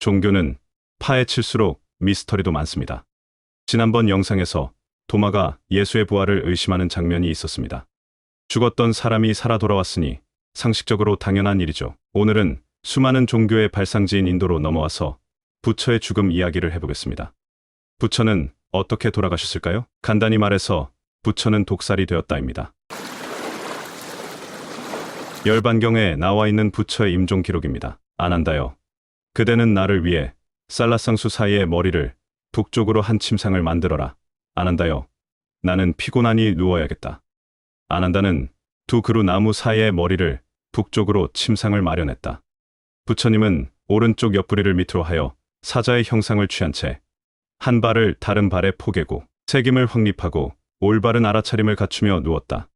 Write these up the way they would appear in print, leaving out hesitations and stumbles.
종교는 파헤칠수록 미스터리도 많습니다. 지난번 영상에서 도마가 예수의 부활을 의심하는 장면이 있었습니다. 죽었던 사람이 살아 돌아왔으니 상식적으로 당연한 일이죠. 오늘은 수많은 종교의 발상지인 인도로 넘어와서 부처의 죽음 이야기를 해보겠습니다. 부처는 어떻게 돌아가셨을까요? 간단히 말해서 부처는 독살이 되었다입니다. 열반경에 나와 있는 부처의 임종 기록입니다. 아난다여, 그대는 나를 위해 살라상수 사이의 머리를 북쪽으로 한 침상을 만들어라. 아난다여, 나는 피곤하니 누워야겠다. 아난다는 두 그루 나무 사이의 머리를 북쪽으로 침상을 마련했다. 부처님은 오른쪽 옆구리를 밑으로 하여 사자의 형상을 취한 채 한 발을 다른 발에 포개고 책임을 확립하고 올바른 알아차림을 갖추며 누웠다.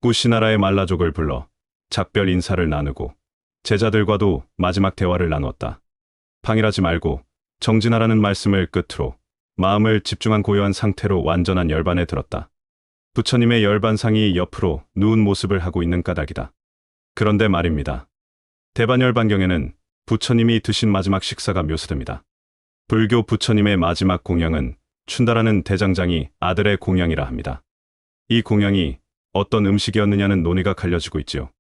구시나라의 말라족을 불러 작별 인사를 나누고 제자들과도 마지막 대화를 나누었다. 방일하지 말고 정진하라는 말씀을 끝으로 마음을 집중한 고요한 상태로 완전한 열반에 들었다. 부처님의 열반상이 옆으로 누운 모습을 하고 있는 까닭이다. 그런데 말입니다. 대반열반경에는 부처님이 드신 마지막 식사가 묘사됩니다. 불교 부처님의 마지막 공양은 춘다라는 대장장이 아들의 공양이라 합니다. 이 공양이 어떤 음식이었느냐는 논의가 갈려지고 있지요.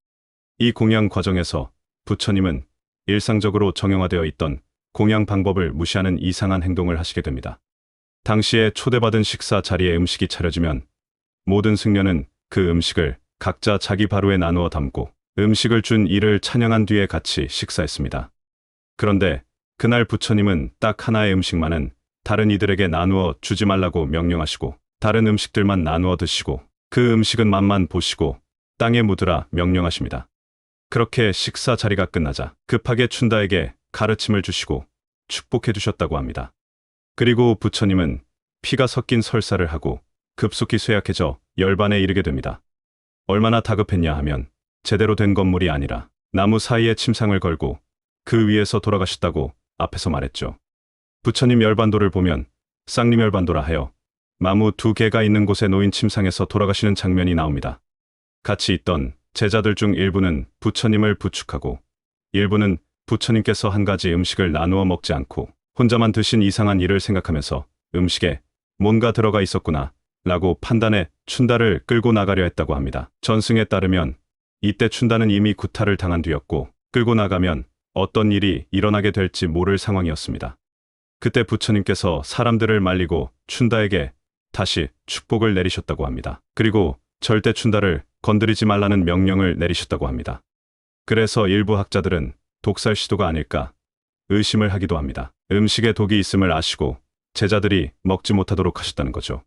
이 공양 과정에서 부처님은 일상적으로 정형화되어 있던 공양 방법을 무시하는 이상한 행동을 하시게 됩니다. 당시에 초대받은 식사 자리에 음식이 차려지면 모든 승려는 그 음식을 각자 자기 바루에 나누어 담고 음식을 준 이를 찬양한 뒤에 같이 식사했습니다. 그런데 그날 부처님은 딱 하나의 음식만은 다른 이들에게 나누어 주지 말라고 명령하시고 다른 음식들만 나누어 드시고 그 음식은 맛만 보시고 땅에 묻으라 명령하십니다. 그렇게 식사 자리가 끝나자 급하게 춘다에게 가르침을 주시고 축복해 주셨다고 합니다. 그리고 부처님은 피가 섞인 설사를 하고 급속히 쇠약해져 열반에 이르게 됩니다. 얼마나 다급했냐 하면 제대로 된 건물이 아니라 나무 사이에 침상을 걸고 그 위에서 돌아가셨다고 앞에서 말했죠. 부처님 열반도를 보면 쌍림열반도라 하여 나무 두 개가 있는 곳에 놓인 침상에서 돌아가시는 장면이 나옵니다. 같이 있던 제자들 중 일부는 부처님을 부축하고 일부는 부처님께서 한 가지 음식을 나누어 먹지 않고 혼자만 드신 이상한 일을 생각하면서 음식에 뭔가 들어가 있었구나 라고 판단해 춘다를 끌고 나가려 했다고 합니다. 전승에 따르면 이때 춘다는 이미 구타를 당한 뒤였고 끌고 나가면 어떤 일이 일어나게 될지 모를 상황이었습니다. 그때 부처님께서 사람들을 말리고 춘다에게 다시 축복을 내리셨다고 합니다. 그리고 절대 춘다를 건드리지 말라는 명령을 내리셨다고 합니다. 그래서 일부 학자들은 독살 시도가 아닐까 의심을 하기도 합니다. 음식에 독이 있음을 아시고 제자들이 먹지 못하도록 하셨다는 거죠.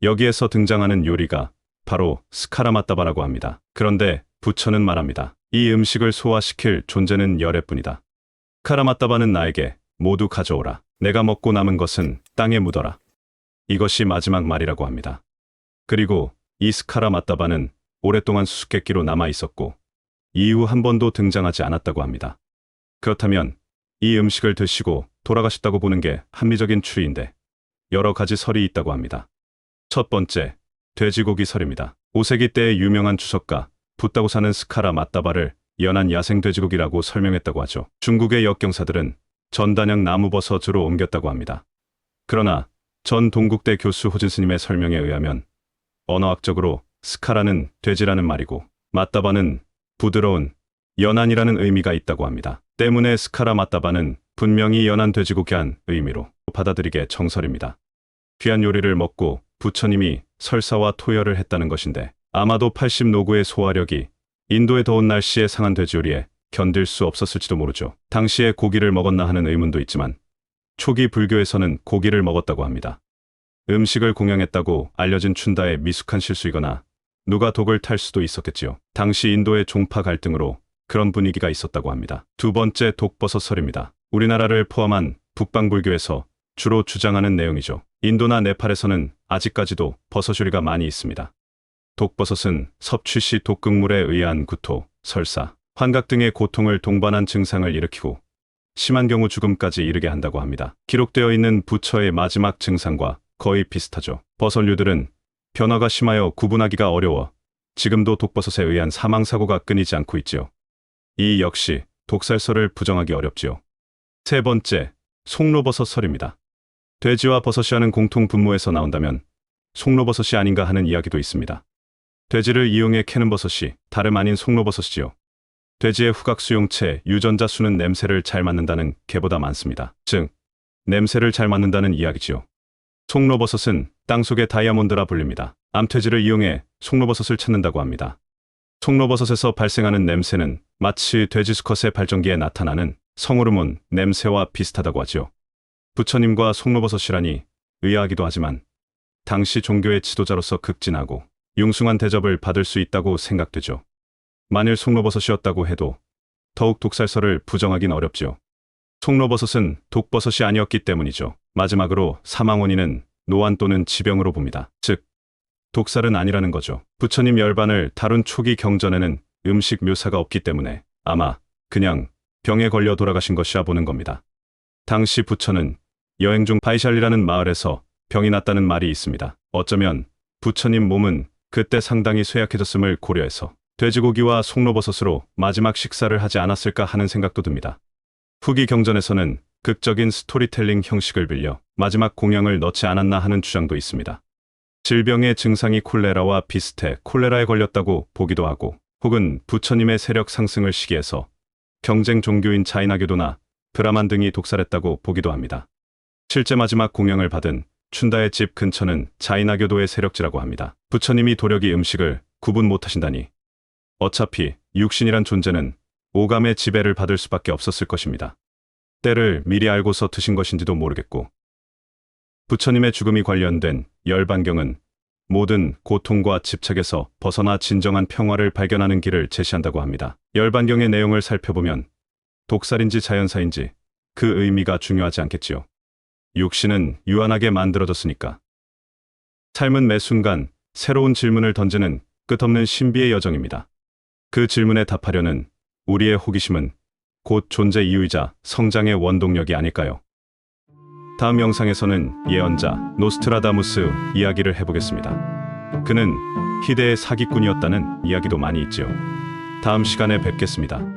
여기에서 등장하는 요리가 바로 스카라마따바라고 합니다. 그런데 부처는 말합니다. 이 음식을 소화시킬 존재는 열애뿐이다. 스카라마따바는 나에게 모두 가져오라. 내가 먹고 남은 것은 땅에 묻어라. 이것이 마지막 말이라고 합니다. 그리고 이 스카라마따바는 오랫동안 수수께끼로 남아 있었고 이후 한 번도 등장하지 않았다고 합니다. 그렇다면 이 음식을 드시고 돌아가셨다고 보는 게 합리적인 추리인데 여러 가지 설이 있다고 합니다. 첫 번째, 돼지고기 설입니다. 5세기 때의 유명한 주석가 붓다고 사는 스카라마따바를 연한 야생 돼지고기라고 설명했다고 하죠. 중국의 역경사들은 전단양 나무버섯으로 옮겼다고 합니다. 그러나 전 동국대 교수 호진 스님의 설명에 의하면 언어학적으로 스카라는 돼지라는 말이고 마따바는 부드러운, 연한이라는 의미가 있다고 합니다. 때문에 스카라마따바는 분명히 연한 돼지고기한 의미로 받아들이게 정설입니다. 귀한 요리를 먹고 부처님이 설사와 토열을 했다는 것인데 아마도 80노구의 소화력이 인도의 더운 날씨에 상한 돼지요리에 견딜 수 없었을지도 모르죠. 당시에 고기를 먹었나 하는 의문도 있지만 초기 불교에서는 고기를 먹었다고 합니다. 음식을 공양했다고 알려진 춘다의 미숙한 실수이거나 누가 독을 탈 수도 있었겠지요. 당시 인도의 종파 갈등으로 그런 분위기가 있었다고 합니다. 두 번째, 독버섯설입니다. 우리나라를 포함한 북방불교에서 주로 주장하는 내용이죠. 인도나 네팔에서는 아직까지도 버섯 요리가 많이 있습니다. 독버섯은 섭취 시 독극물에 의한 구토, 설사, 환각 등의 고통을 동반한 증상을 일으키고 심한 경우 죽음까지 이르게 한다고 합니다. 기록되어 있는 부처의 마지막 증상과 거의 비슷하죠. 버섯류들은 변화가 심하여 구분하기가 어려워 지금도 독버섯에 의한 사망사고가 끊이지 않고 있지요. 이 역시 독살설을 부정하기 어렵지요. 세 번째, 송로버섯 설입니다. 돼지와 버섯이 하는 공통 분모에서 나온다면 송로버섯이 아닌가 하는 이야기도 있습니다. 돼지를 이용해 캐는 버섯이 다름 아닌 송로버섯이지요. 돼지의 후각 수용체 유전자 수는 냄새를 잘 맡는다는 개보다 많습니다. 즉, 냄새를 잘 맡는다는 이야기지요. 송로버섯은 땅속의 다이아몬드라 불립니다. 암퇴지를 이용해 송로버섯을 찾는다고 합니다. 송로버섯에서 발생하는 냄새는 마치 돼지 수컷의 발정기에 나타나는 성호르몬 냄새와 비슷하다고 하지요. 부처님과 송로버섯이라니 의아하기도 하지만 당시 종교의 지도자로서 극진하고 융숭한 대접을 받을 수 있다고 생각되죠. 만일 송로버섯이었다고 해도 더욱 독살설을 부정하긴 어렵지요. 송로버섯은 독버섯이 아니었기 때문이죠. 마지막으로 사망 원인은 노안 또는 지병으로 봅니다. 즉, 독살은 아니라는 거죠. 부처님 열반을 다룬 초기 경전에는 음식 묘사가 없기 때문에 아마 그냥 병에 걸려 돌아가신 것이라 보는 겁니다. 당시 부처는 여행 중 바이샬리라는 마을에서 병이 났다는 말이 있습니다. 어쩌면 부처님 몸은 그때 상당히 쇠약해졌음을 고려해서 돼지고기와 송로버섯으로 마지막 식사를 하지 않았을까 하는 생각도 듭니다. 후기 경전에서는 극적인 스토리텔링 형식을 빌려 마지막 공양을 넣지 않았나 하는 주장도 있습니다. 질병의 증상이 콜레라와 비슷해 콜레라에 걸렸다고 보기도 하고, 혹은 부처님의 세력 상승을 시기해서 경쟁 종교인 자이나교도나 브라만 등이 독살했다고 보기도 합니다. 실제 마지막 공양을 받은 춘다의 집 근처는 자이나교도의 세력지라고 합니다. 부처님이 도력이 음식을 구분 못하신다니 어차피 육신이란 존재는 오감의 지배를 받을 수밖에 없었을 것입니다. 때를 미리 알고서 드신 것인지도 모르겠고, 부처님의 죽음이 관련된 열반경은 모든 고통과 집착에서 벗어나 진정한 평화를 발견하는 길을 제시한다고 합니다. 열반경의 내용을 살펴보면 독살인지 자연사인지 그 의미가 중요하지 않겠지요. 육신은 유한하게 만들어졌으니까. 삶은 매 순간 새로운 질문을 던지는 끝없는 신비의 여정입니다. 그 질문에 답하려는 우리의 호기심은 곧 존재 이유이자 성장의 원동력이 아닐까요? 다음 영상에서는 예언자 노스트라다무스 이야기를 해보겠습니다. 그는 희대의 사기꾼이었다는 이야기도 많이 있지요. 다음 시간에 뵙겠습니다.